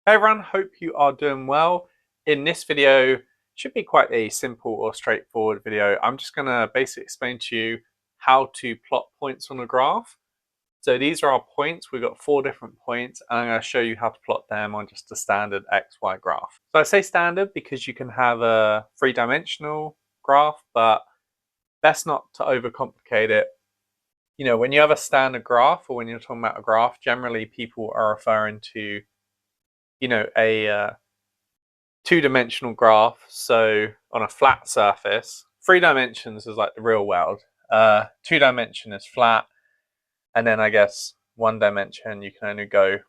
Hey everyone, hope you are doing well. In this video, should be quite a simple or straightforward video. I'm just going to basically explain to you how to plot points on a graph. So these are our points. We've got 4 different points, and I'm going to show you how to plot them on just a standard XY graph. So I say standard because you can have a 3-dimensional graph, but best not to overcomplicate it. You know, when you have a standard graph or when you're talking about a graph, generally people are referring to, a 2-dimensional graph, so on a flat surface. 3 dimensions is like the real world. 2 dimension is flat, and then I guess 1 dimension you can only go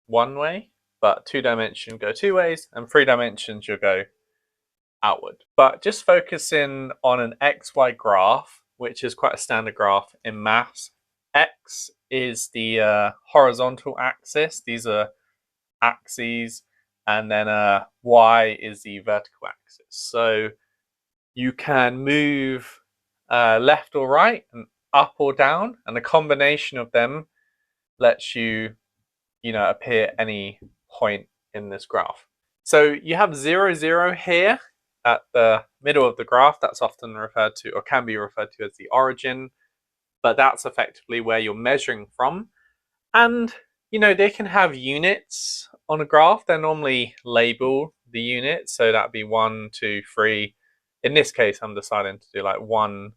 one way, but 2 dimension go 2 ways, and 3 dimensions you'll go outward. But just focusing on an XY graph, which is quite a standard graph in maths. X is the horizontal axis. These are axes, and then Y is the vertical axis. So you can move left or right and up or down, and the combination of them lets you, appear any point in this graph. So you have 0, 0 here at the middle of the graph. That's often referred to, or can be referred to, as the origin, but that's effectively where you're measuring from. And they can have units on a graph. They're normally labeled the units, so that'd be 1, 2, 3. In this case, I'm deciding to do like 1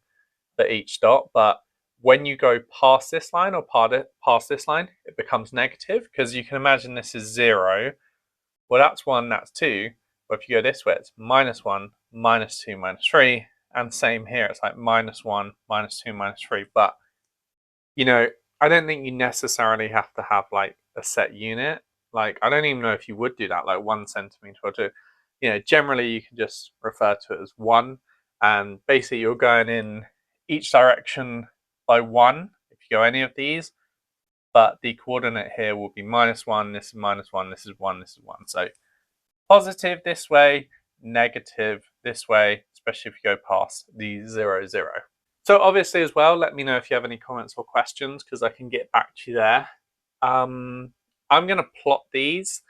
for each dot, but when you go past this line or past this line, it becomes negative, because you can imagine this is 0. Well, that's 1, that's 2. But if you go this way, it's -1, -2, -3, and same here. It's like -1, -2, -3. But I don't think you necessarily have to have like a set unit. Like, I don't even know if you would do that, like 1 centimeter or 2. Generally you can just refer to it as 1, and basically you're going in each direction by 1 if you go any of these, but the coordinate here will be -1, this is -1, this is 1, this is 1. So positive this way, negative this way, especially if you go past the 0, 0. So obviously as well, let me know if you have any comments or questions, because I can get back to you there. I'm going to plot these,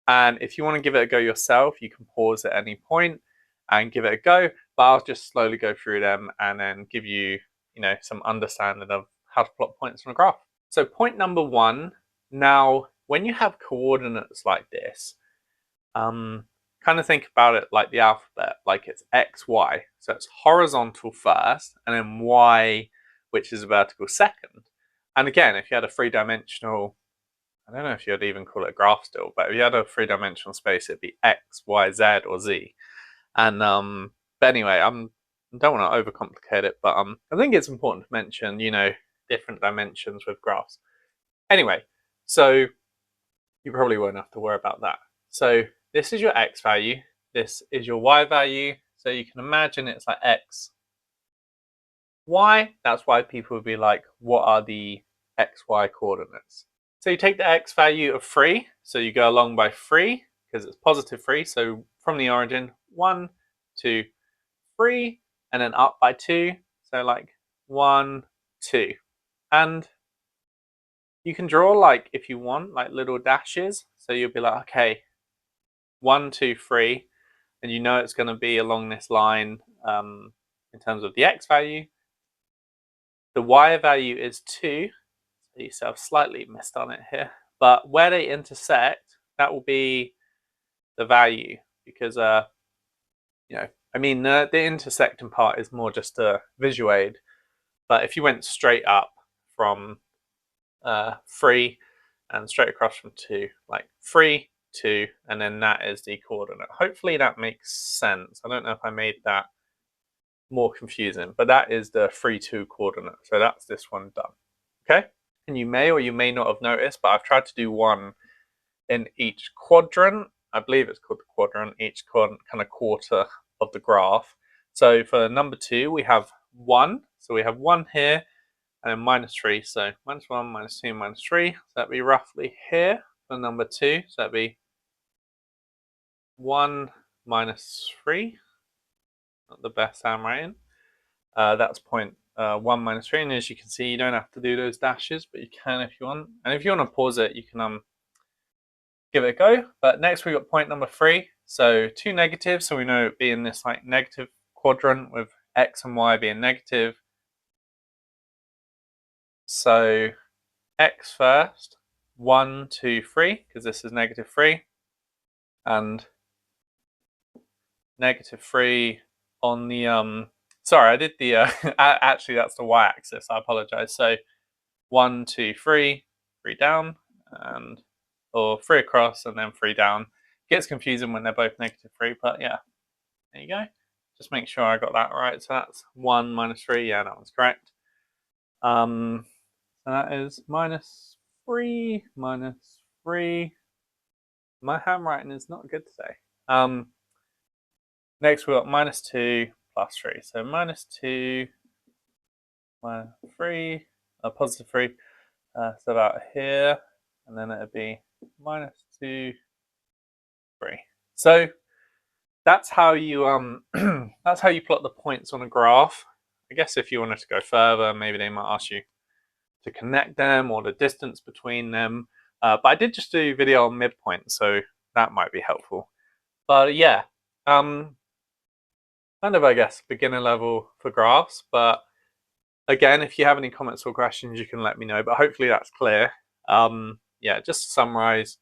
and if you want to give it a go yourself, you can pause at any point and give it a go, but I'll just slowly go through them and then give you, some understanding of how to plot points on a graph. So point number 1, now when you have coordinates like this, kind of think about it like the alphabet, like it's X, Y. So it's horizontal first, and then Y, which is vertical, second. And again, if you had a 3-dimensional, I don't know if you'd even call it a graph still, but if you had a 3-dimensional space, it'd be X, Y, Z, or Z. And but anyway, I don't want to overcomplicate it, but I think it's important to mention, different dimensions with graphs. Anyway, so you probably won't have to worry about that. So this is your X value, this is your Y value. So you can imagine it's like X, Y. That's why people would be like, what are the XY coordinates? So you take the X value of 3, so you go along by 3, because it's positive 3. So from the origin, 1, 2, 3, and then up by 2. So like 1, 2. And you can draw, like, if you want, like little dashes. So you'll be like, okay, 1, 2, 3, and it's going to be along this line in terms of the X value. The Y value is 2, so you see I've slightly missed on it here, but where they intersect, that will be the value, because the intersecting part is more just a visual aid. But if you went straight up from 3 and straight across from 2, like 3, 2, and then that is the coordinate. Hopefully that makes sense. I don't know if I made that more confusing, but that is the 3, 2 coordinate. So that's this one done. Okay, and you may or you may not have noticed, but I've tried to do 1 in each quadrant. I believe it's called the quadrant, each kind of quarter of the graph. So for number 2, we have 1. So we have 1 here, and then -3. So -1, -2, -3. So that'd be roughly here for number 2. So that'd be 1 -3. Not the best handwriting. That's point 1 -3. And as you can see, you don't have to do those dashes, but you can if you want. And if you want to pause it, you can give it a go. But next we got point number 3. So 2 negatives, so we know it'd be in this like negative quadrant with x and y being negative. So x first, 1, 2, 3, because this is negative 3, and negative 3 on the sorry, I did the actually that's the y-axis, I apologize. So 1, 2, 3, 3 down, and or 3 across and then 3 down. Gets confusing when they're both negative 3, but yeah, there you go. Just make sure I got that right. So that's 1 minus 3. Yeah, that one's correct. So that is minus 3 minus 3. My handwriting is not good today. Next we've got minus 2 plus 3. So minus 2 minus 3, positive 3. So about here, and then it'd be minus 2, 3. So that's how you that's how you plot the points on a graph. I guess if you wanted to go further, maybe they might ask you to connect them or the distance between them. But I did just do a video on midpoint, so that might be helpful. But yeah, kind of I guess beginner level for graphs. But again, if you have any comments or questions, you can let me know. But hopefully that's clear. Yeah, just to summarize,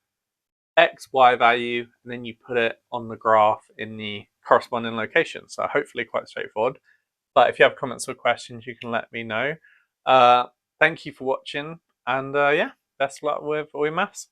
x, y value, and then you put it on the graph in the corresponding location. So hopefully quite straightforward. But if you have comments or questions, you can let me know. Thank you for watching, and yeah, best of luck with all your maths.